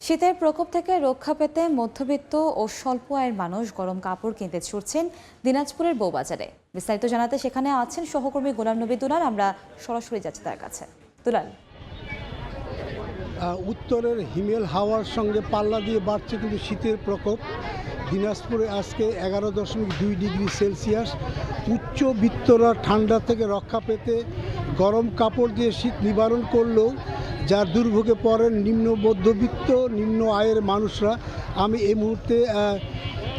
শীতের প্রকোপ থেকে রক্ষা পেতে মধ্যবিত্ত ও স্বল্প আয়ের মানুষ গরম কাপড় কিনতে ছুটছেন দিনাজপুরের বউবাজারে। বিস্তারিত জানাতে সেখানে আছেন সহকর্মী গোলাম নবী দুলাল। আমরা সরাসরি যাচ্ছি তার কাছে। দুলাল, উত্তরের হিমেল হাওয়ার সঙ্গে পাল্লা দিয়ে বাড়ছে কিন্তু শীতের প্রকোপ। দিনাজপুরে আজকে 11.2 ডিগ্রি সেলসিয়াস। উচ্চবিত্তরা ঠান্ডা থেকে রক্ষা পেতে গরম কাপড় দিয়ে শীত নিবারণ করলেও যার দুর্ভোগে পড়েন নিম্ন মধ্যবিত্ত নিম্ন আয়ের মানুষরা। আমি এই মুহূর্তে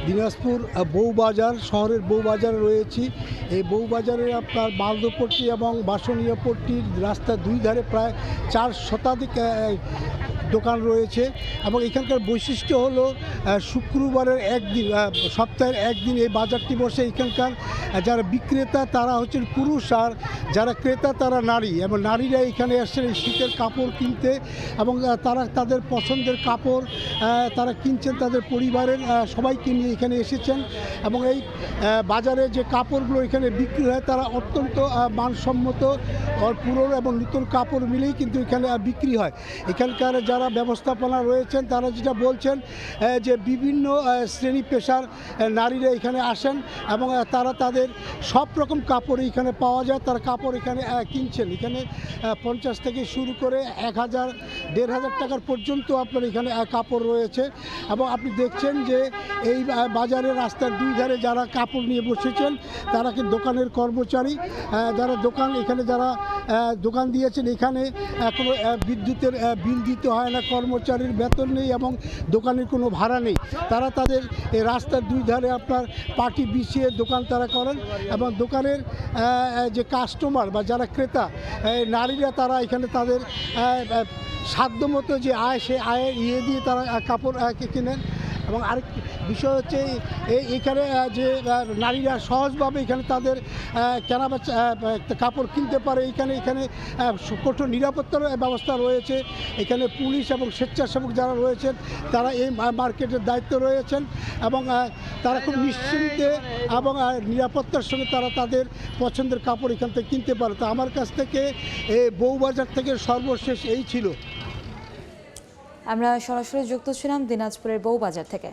দিনাজপুর বউবাজার শহরের বউবাজারে রয়েছি। এই বউবাজারে আপনার মালদপট্টি এবং বাসনীয়পট্টির রাস্তার দুই ধারে প্রায় 4 শতাধিক দোকান রয়েছে এবং এখানকার বৈশিষ্ট্য হলো শুক্রবারের একদিন, সপ্তাহের একদিন এই বাজারটি বসে। এখানকার যারা বিক্রেতা তারা হচ্ছেন পুরুষ আর যারা ক্রেতা তারা নারী, এবং নারীরা এখানে আসছেন এই শীতের কাপড় কিনতে এবং তারা তাদের পছন্দের কাপড় তারা কিনছেন, তাদের পরিবারের সবাইকে নিয়ে এখানে এসেছেন। এবং এই বাজারে যে কাপড়গুলো এখানে বিক্রি হয় তারা অত্যন্ত মানসম্মত পুরনো এবং নতুন কাপড় মিলেই কিন্তু এখানে বিক্রি হয়। এখানকার যারা ব্যবস্থাপনা রয়েছেন তারা যেটা বলছেন যে বিভিন্ন শ্রেণী পেশার নারীরা এখানে আসেন এবং তারা তাদের সব রকম কাপড় এখানে পাওয়া যায়, তারা কাপড় এখানে কিনছেন। এখানে 50 থেকে শুরু করে 1000, 1500 টাকার পর্যন্ত আপনার এখানে কাপড় রয়েছে। এবং আপনি দেখছেন যে এই বাজারের রাস্তার দুই ধারে যারা কাপড় নিয়ে বসেছেন তারা কি দোকানের কর্মচারী, যারা দোকান এখানে যারা দোকান দিয়েছেন এখানে কোনো বিদ্যুতের বিল দিতে হয় না, কর্মচারীর বেতন নেই এবং দোকানের কোনো ভাড়া নেই। তারা তাদের এই রাস্তার দুই ধারে আপনার পাটি বিছিয়ে দোকান তারা করেন এবং দোকানের যে কাস্টমার বা যারা ক্রেতা নারীরা তারা এখানে তাদের সাধ্যমতো যে আয় সে আয়ের দিয়ে তারা কাপড় কেনেন। এবং আরেক বিষয় হচ্ছে এখানে যে নারীরা সহজভাবে এখানে তাদের কেনাবেচা কাপড় কিনতে পারে। এখানে কঠোর নিরাপত্তার ব্যবস্থা রয়েছে। এখানে পুলিশ এবং স্বেচ্ছাসেবক যারা রয়েছেন তারা এই মার্কেটের দায়িত্ব রয়েছেন এবং তারা খুব নিশ্চিন্তে এবং নিরাপত্তার সঙ্গে তারা তাদের পছন্দের কাপড় এখান থেকে কিনতে পারে। তো আমার কাছ থেকে এই বউবাজার থেকে সর্বশেষ এই ছিল। আমরা সরাসরি যুক্ত ছিলাম দিনাজপুরের বউবাজার থেকে।